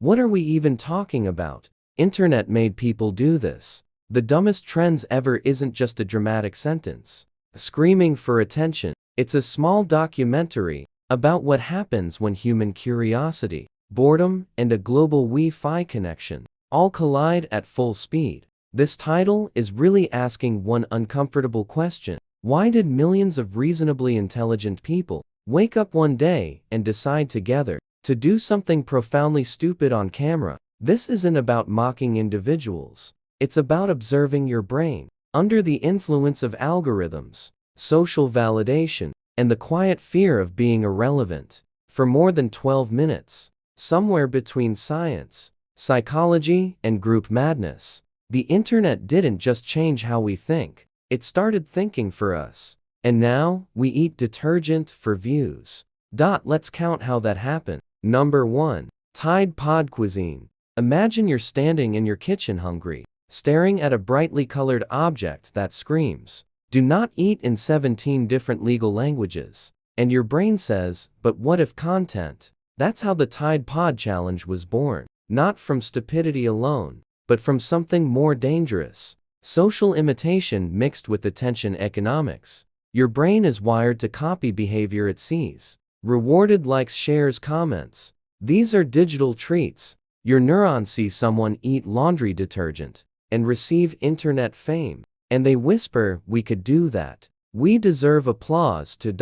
What are we even talking about? Internet made people do this. The dumbest trends ever isn't just a dramatic sentence screaming for attention. It's a small documentary about what happens when human curiosity, boredom, and a global Wi-Fi connection all collide at full speed. This title is really asking one uncomfortable question. Why did millions of reasonably intelligent people wake up one day and decide together to do something profoundly stupid on camera? This isn't about mocking individuals. It's about observing your brain under the influence of algorithms, social validation, and the quiet fear of being irrelevant. For more than 12 minutes, somewhere between science, psychology, and group madness, the internet didn't just change how we think, it started thinking for us. And now, we eat detergent for views. Let's count how that happened. Number 1. Tide Pod Cuisine. Imagine you're standing in your kitchen hungry, staring at a brightly colored object that screams, "Do not eat," in 17 different legal languages. And your brain says, "But what if content?" That's how the Tide Pod Challenge was born. Not from stupidity alone, but from something more dangerous. Social imitation mixed with attention economics. Your brain is wired to copy behavior it sees. Rewarded likes, shares, comments. These are digital treats. Your neurons see someone eat laundry detergent and receive internet fame, and they whisper, "We could do that. We deserve applause to."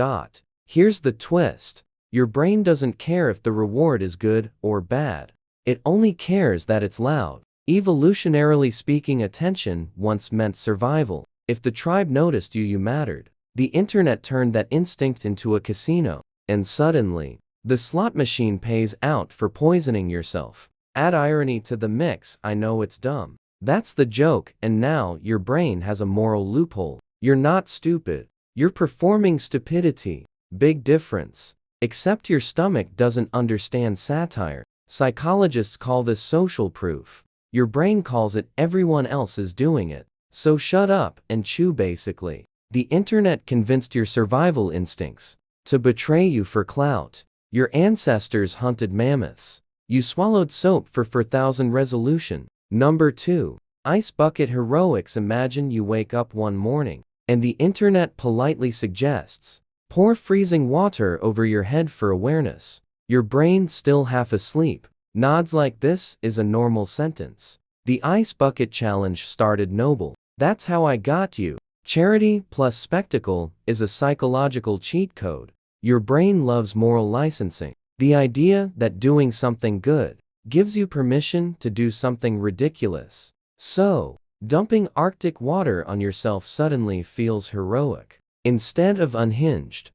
Here's the twist. Your brain doesn't care if the reward is good or bad. It only cares that it's loud. Evolutionarily speaking, attention once meant survival. If the tribe noticed you, you mattered. The internet turned that instinct into a casino, and suddenly, the slot machine pays out for poisoning yourself. Add irony to the mix. I know it's dumb. That's the joke, and now your brain has a moral loophole. You're not stupid. You're performing stupidity. Big difference. Except your stomach doesn't understand satire. Psychologists call this social proof. Your brain calls it everyone else is doing it. So shut up and chew basically. The internet convinced your survival instincts to betray you for clout. Your ancestors hunted mammoths. You swallowed soap for 4,000 resolution. Number 2. Ice bucket heroics. Imagine you wake up one morning, and the internet politely suggests, pour freezing water over your head for awareness. Your brain, still half asleep, nods like this is a normal sentence. The ice bucket challenge started noble. That's how I got you. Charity plus spectacle is a psychological cheat code. Your brain loves moral licensing. The idea that doing something good gives you permission to do something ridiculous. So, dumping Arctic water on yourself suddenly feels heroic instead of unhinged.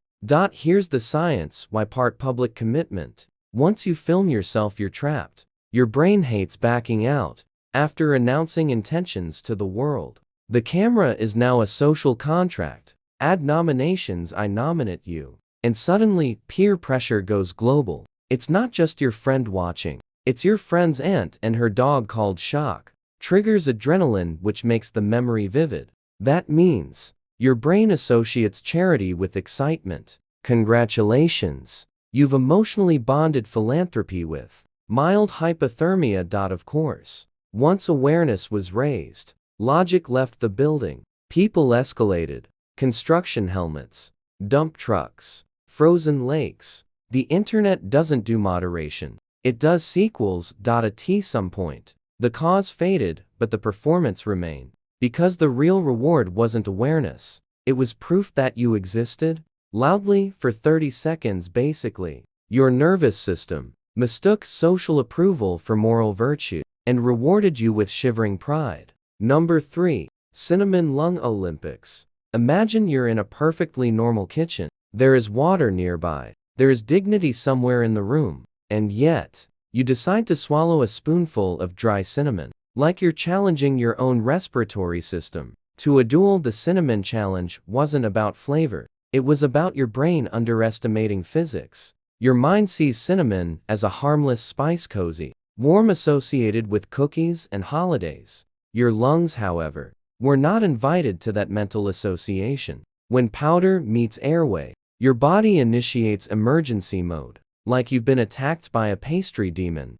Here's the science why part public commitment. Once you film yourself, you're trapped. Your brain hates backing out. After announcing intentions to the world, the camera is now a social contract. Add nominations, I nominate you. And suddenly, peer pressure goes global. It's not just your friend watching. It's your friend's aunt and her dog called shock. Triggers adrenaline, which makes the memory vivid. That means your brain associates charity with excitement. Congratulations. You've emotionally bonded philanthropy with mild hypothermia. Of course. Once awareness was raised, logic left the building. People escalated. Construction helmets, dump trucks, frozen lakes. The internet doesn't do moderation. It does sequels. At some point, the cause faded, but the performance remained. Because the real reward wasn't awareness. It was proof that you existed, loudly, for 30 seconds basically. Your nervous system mistook social approval for moral virtue and rewarded you with shivering pride. Number 3. Cinnamon Lung Olympics. Imagine you're in a perfectly normal kitchen. There is water nearby. There is dignity somewhere in the room. And yet, you decide to swallow a spoonful of dry cinnamon. Like you're challenging your own respiratory system. To a duel, the cinnamon challenge wasn't about flavor. It was about your brain underestimating physics. Your mind sees cinnamon as a harmless spice, cozy, warm, associated with cookies and holidays. Your lungs, however, were not invited to that mental association. When powder meets airway, your body initiates emergency mode, like you've been attacked by a pastry demon.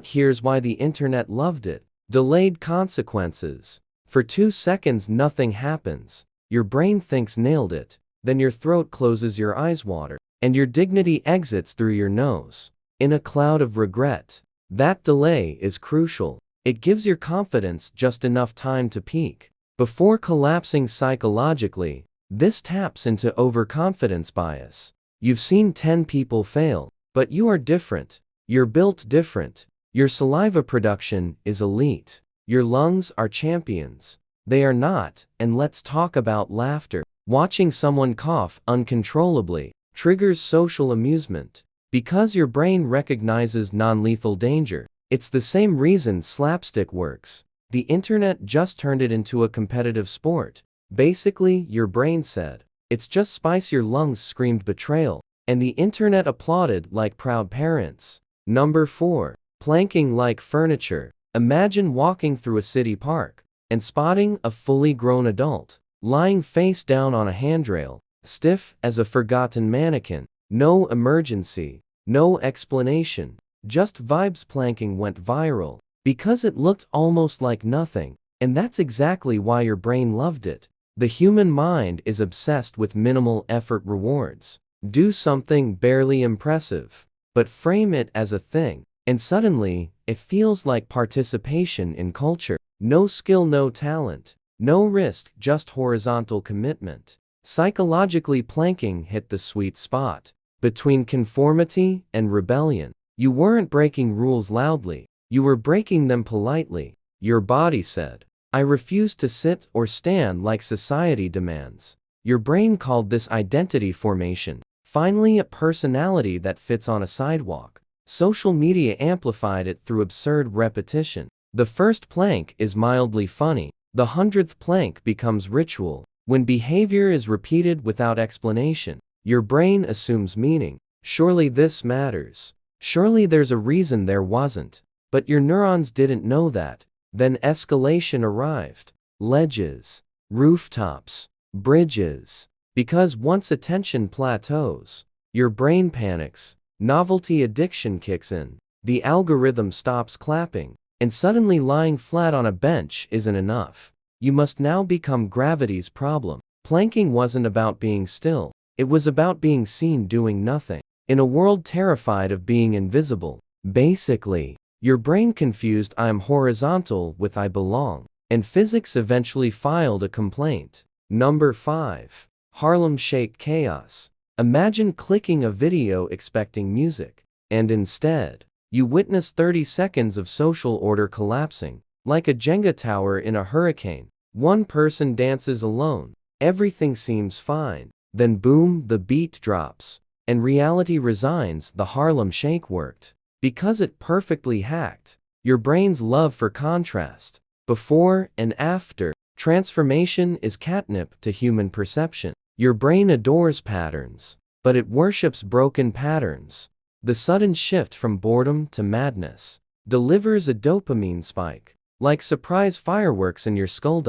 Here's why the internet loved it. Delayed consequences. For 2 seconds nothing happens. Your brain thinks nailed it. Then your throat closes, your eyes water, and your dignity exits through your nose in a cloud of regret. That delay is crucial. It gives your confidence just enough time to peak before collapsing psychologically. This taps into overconfidence bias. You've seen 10 people fail, but you are different. You're built different. Your saliva production is elite. Your lungs are champions. They are not. And let's talk about laughter. Watching someone cough uncontrollably triggers social amusement because your brain recognizes non-lethal danger. It's the same reason slapstick works. The internet just turned it into a competitive sport. Basically, your brain said, "It's just spice," your lungs screamed betrayal, and the internet applauded like proud parents. Number 4. Planking like furniture. Imagine walking through a city park and spotting a fully grown adult lying face down on a handrail, stiff as a forgotten mannequin. No emergency, no explanation, just vibes. Planking went viral because it looked almost like nothing, and that's exactly why your brain loved it. The human mind is obsessed with minimal effort rewards. Do something barely impressive, but frame it as a thing, and suddenly, it feels like participation in culture. No skill, no talent, no risk, just horizontal commitment. Psychologically, planking hit the sweet spot between conformity and rebellion. You weren't breaking rules loudly, you were breaking them politely. Your body said, "I refuse to sit or stand like society demands." Your brain called this identity formation. Finally, a personality that fits on a sidewalk. Social media amplified it through absurd repetition. The first plank is mildly funny. The 100th plank becomes ritual. When behavior is repeated without explanation, your brain assumes meaning. Surely this matters. Surely there's a reason there wasn't. But your neurons didn't know that. Then escalation arrived. Ledges, rooftops, bridges. Because once attention plateaus, your brain panics. Novelty addiction kicks in. The algorithm stops clapping, and suddenly lying flat on a bench isn't enough. You must now become gravity's problem. Planking wasn't about being still. It was about being seen doing nothing. In a world terrified of being invisible, basically, your brain confused "I'm horizontal" with "I belong," and physics eventually filed a complaint. Number 5. Harlem Shake chaos. Imagine clicking a video expecting music, and instead, you witness 30 seconds of social order collapsing. Like a Jenga tower in a hurricane. One person dances alone. Everything seems fine. Then boom, the beat drops, and reality resigns. The Harlem Shake worked because it perfectly hacked your brain's love for contrast. Before and after. Transformation is catnip to human perception. Your brain adores patterns, but it worships broken patterns. The sudden shift from boredom to madness delivers a dopamine spike, like surprise fireworks in your skull.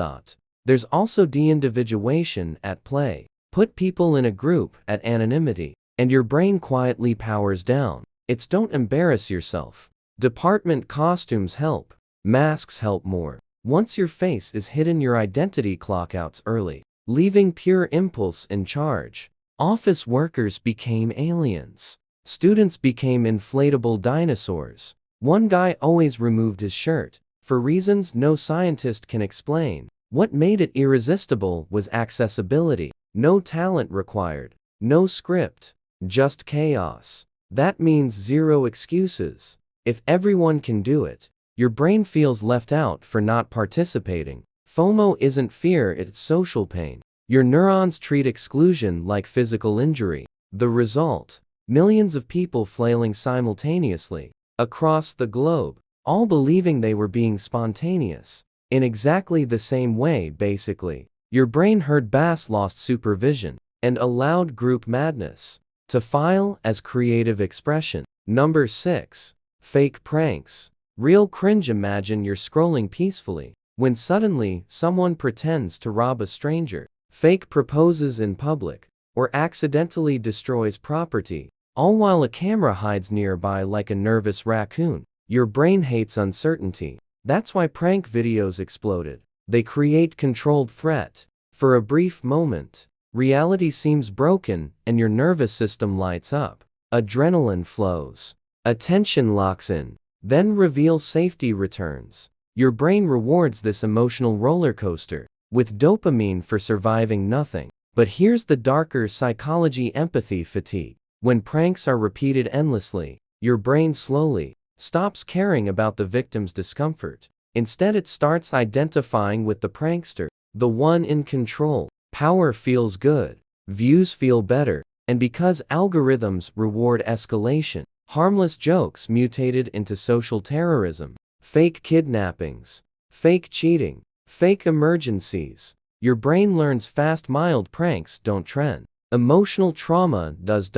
There's also de-individuation at play. Put people in a group at anonymity, and your brain quietly powers down. It's don't embarrass yourself. Department costumes help. Masks help more. Once your face is hidden, your identity clockouts early, leaving pure impulse in charge. Office workers became aliens. Students became inflatable dinosaurs. One guy always removed his shirt, for reasons no scientist can explain. What made it irresistible was accessibility. No talent required, no script, just chaos. That means zero excuses. If everyone can do it, your brain feels left out for not participating. FOMO isn't fear, it's social pain. Your neurons treat exclusion like physical injury. The result? Millions of people flailing simultaneously across the globe, all believing they were being spontaneous. In exactly the same way, basically. Your brain heard bass, lost supervision, and allowed group madness to file as creative expression. Number 6. Fake pranks. Real cringe. Imagine you're scrolling peacefully, when suddenly someone pretends to rob a stranger, fake proposes in public, or accidentally destroys property, all while a camera hides nearby like a nervous raccoon. Your brain hates uncertainty. That's why prank videos exploded. They create controlled threat. For a brief moment, reality seems broken and your nervous system lights up. Adrenaline flows. Attention locks in. Then reveal safety returns. Your brain rewards this emotional roller coaster with dopamine for surviving nothing. But here's the darker psychology: empathy fatigue. When pranks are repeated endlessly, your brain slowly stops caring about the victim's discomfort. Instead, it starts identifying with the prankster, the one in control. Power feels good, views feel better, and because algorithms reward escalation, harmless jokes mutated into social terrorism, fake kidnappings, fake cheating, fake emergencies. Your brain learns fast. Mild pranks don't trend. Emotional trauma does.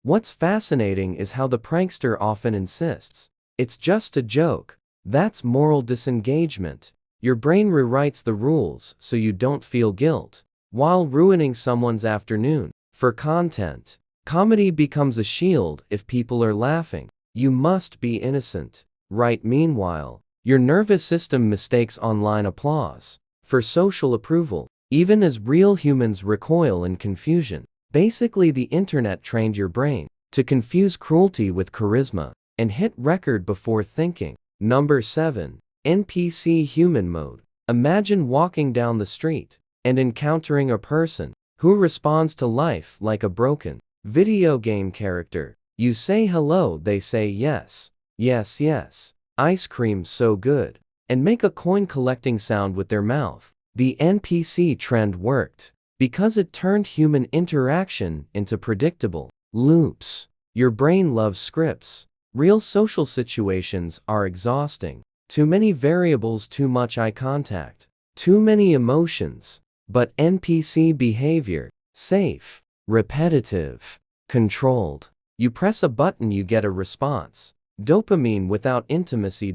What's fascinating is how the prankster often insists it's just a joke. That's moral disengagement. Your brain rewrites the rules so you don't feel guilt while ruining someone's afternoon. For content, comedy becomes a shield. If people are laughing, you must be innocent, right? Meanwhile, your nervous system mistakes online applause for social approval, even as real humans recoil in confusion. Basically, the internet trained your brain to confuse cruelty with charisma and hit record before thinking. Number 7. NPC Human Mode. Imagine walking down the street and encountering a person who responds to life like a broken video game character. You say hello, they say yes, yes, yes, ice cream so good, and make a coin collecting sound with their mouth. The NPC trend worked because it turned human interaction into predictable loops. Your brain loves scripts. Real social situations are exhausting. Too many variables, too much eye contact, too many emotions. But NPC behavior, safe, repetitive, controlled. You press a button, you get a response. Dopamine without intimacy.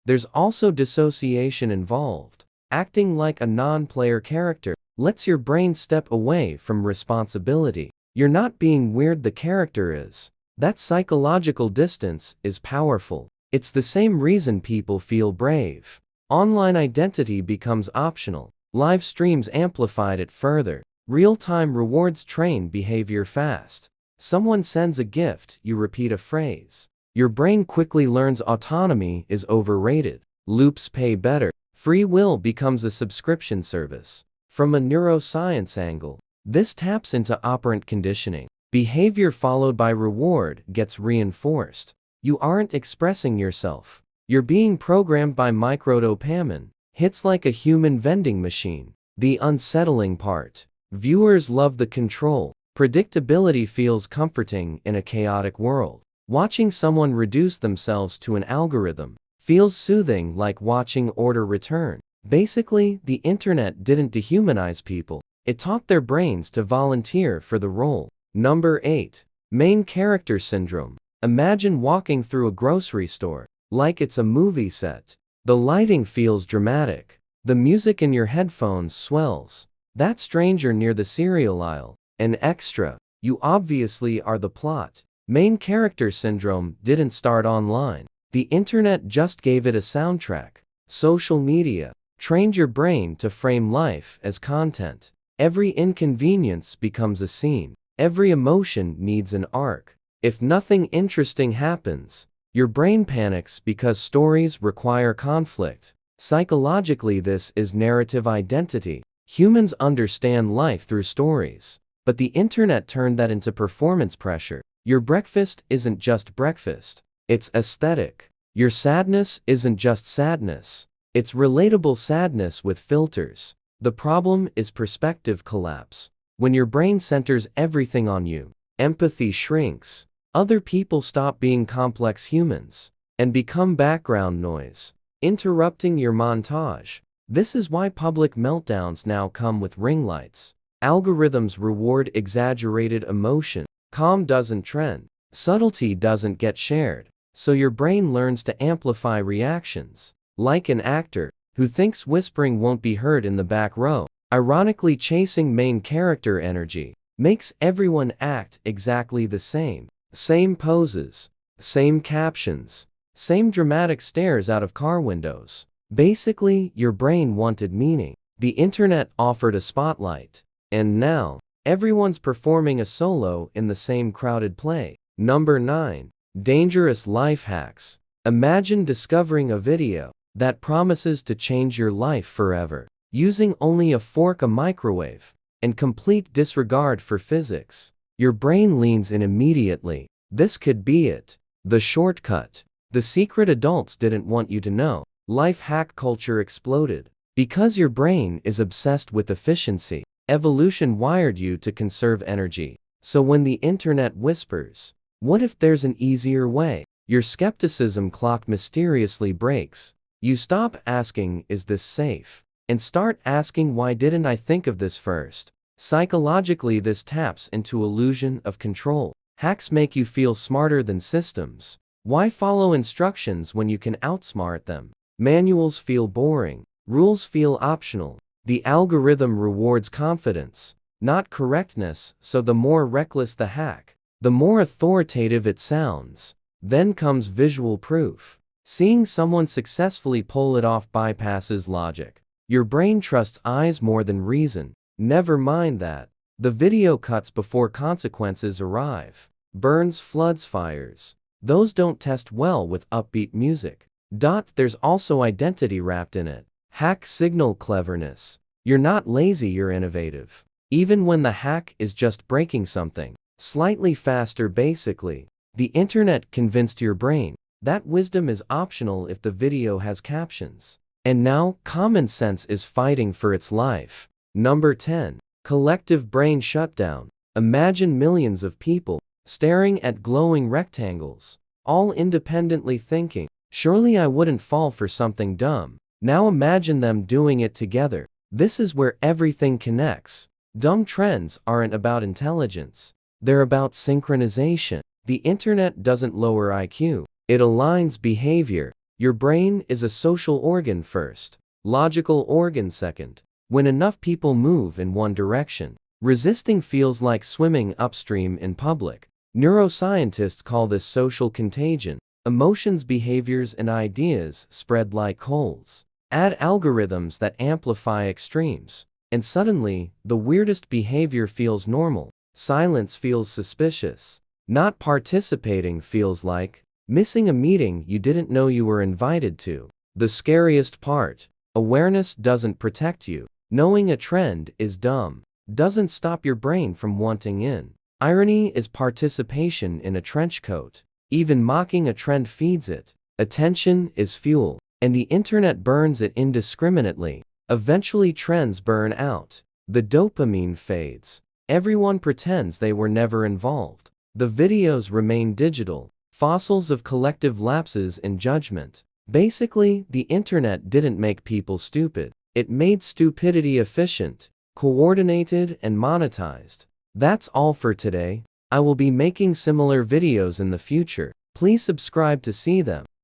There's also dissociation involved. Acting like a non-player character lets your brain step away from responsibility. You're not being weird, the character is. That psychological distance is powerful. It's the same reason people feel brave. Online identity becomes optional. Live streams amplified it further. Real-time rewards train behavior fast. Someone sends a gift, you repeat a phrase. Your brain quickly learns autonomy is overrated. Loops pay better. Free will becomes a subscription service. From a neuroscience angle, this taps into operant conditioning. Behavior followed by reward gets reinforced. You aren't expressing yourself. You're being programmed by microdopamine. Hits like a human vending machine. The unsettling part. Viewers love the control. Predictability feels comforting in a chaotic world. Watching someone reduce themselves to an algorithm feels soothing, like watching order return. Basically, the internet didn't dehumanize people. It taught their brains to volunteer for the role. Number 8. Main character syndrome. Imagine walking through a grocery store like it's a movie set. The lighting feels dramatic. The music in your headphones swells. That stranger near the cereal aisle, an extra. You obviously are the plot. Main character syndrome didn't start online. The internet just gave it a soundtrack. Social media trained your brain to frame life as content. Every inconvenience becomes a scene. Every emotion needs an arc. If nothing interesting happens, your brain panics because stories require conflict. Psychologically, this is narrative identity. Humans understand life through stories. But the internet turned that into performance pressure. Your breakfast isn't just breakfast. It's aesthetic. Your sadness isn't just sadness. It's relatable sadness with filters. The problem is perspective collapse. When your brain centers everything on you, empathy shrinks. Other people stop being complex humans and become background noise, interrupting your montage. This is why public meltdowns now come with ring lights. Algorithms reward exaggerated emotion. Calm doesn't trend. Subtlety doesn't get shared. So your brain learns to amplify reactions. Like an actor who thinks whispering won't be heard in the back row. Ironically, chasing main character energy makes everyone act exactly the same. Same poses, same captions, Same dramatic stares out of car windows. Basically, your brain wanted meaning. The internet offered a spotlight. And now, everyone's performing a solo in the same crowded play. Number 9. Dangerous life hacks. Imagine discovering a video that promises to change your life forever, using only a fork, a microwave, and complete disregard for physics. Your brain leans in immediately. This could be it. The shortcut. The secret adults didn't want you to know. Life hack culture exploded. Because your brain is obsessed with efficiency, evolution wired you to conserve energy. So when the internet whispers, "What if there's an easier way?" your skepticism clock mysteriously breaks. You stop asking, "Is this safe?" and start asking, "Why didn't I think of this first?" Psychologically, this taps into illusion of control. Hacks make you feel smarter than systems. Why follow instructions when you can outsmart them? Manuals feel boring. Rules feel optional. The algorithm rewards confidence, not correctness, so the more reckless the hack, the more authoritative it sounds. Then comes visual proof. Seeing someone successfully pull it off bypasses logic. Your brain trusts eyes more than reason. Never mind that. The video cuts before consequences arrive. Burns, floods, fires. Those don't test well with upbeat music. There's also identity wrapped in it. Hack signal cleverness. You're not lazy, you're innovative. Even when the hack is just breaking something slightly faster. Basically, the internet convinced your brain that wisdom is optional if the video has captions. And now, common sense is fighting for its life. Number 10. Collective brain shutdown. Imagine millions of people staring at glowing rectangles, all independently thinking, "Surely I wouldn't fall for something dumb." Now imagine them doing it together. This is where everything connects. Dumb trends aren't about intelligence. They're about synchronization. The internet doesn't lower IQ. It aligns behavior. Your brain is a social organ first, logical organ second. When enough people move in one direction, resisting feels like swimming upstream in public. Neuroscientists call this social contagion. Emotions, behaviors, and ideas spread like colds. Add algorithms that amplify extremes, and suddenly, the weirdest behavior feels normal. Silence feels suspicious. Not participating feels like missing a meeting you didn't know you were invited to. The scariest part: awareness doesn't protect you. Knowing a trend is dumb doesn't stop your brain from wanting in. Irony is participation in a trench coat. Even mocking a trend feeds it. Attention is fuel, and the internet burns it indiscriminately. Eventually trends burn out. The dopamine fades. Everyone pretends they were never involved. The videos remain digital, fossils of collective lapses in judgment. Basically, the internet didn't make people stupid. It made stupidity efficient, coordinated, and monetized. That's all for today. I will be making similar videos in the future. Please subscribe to see them.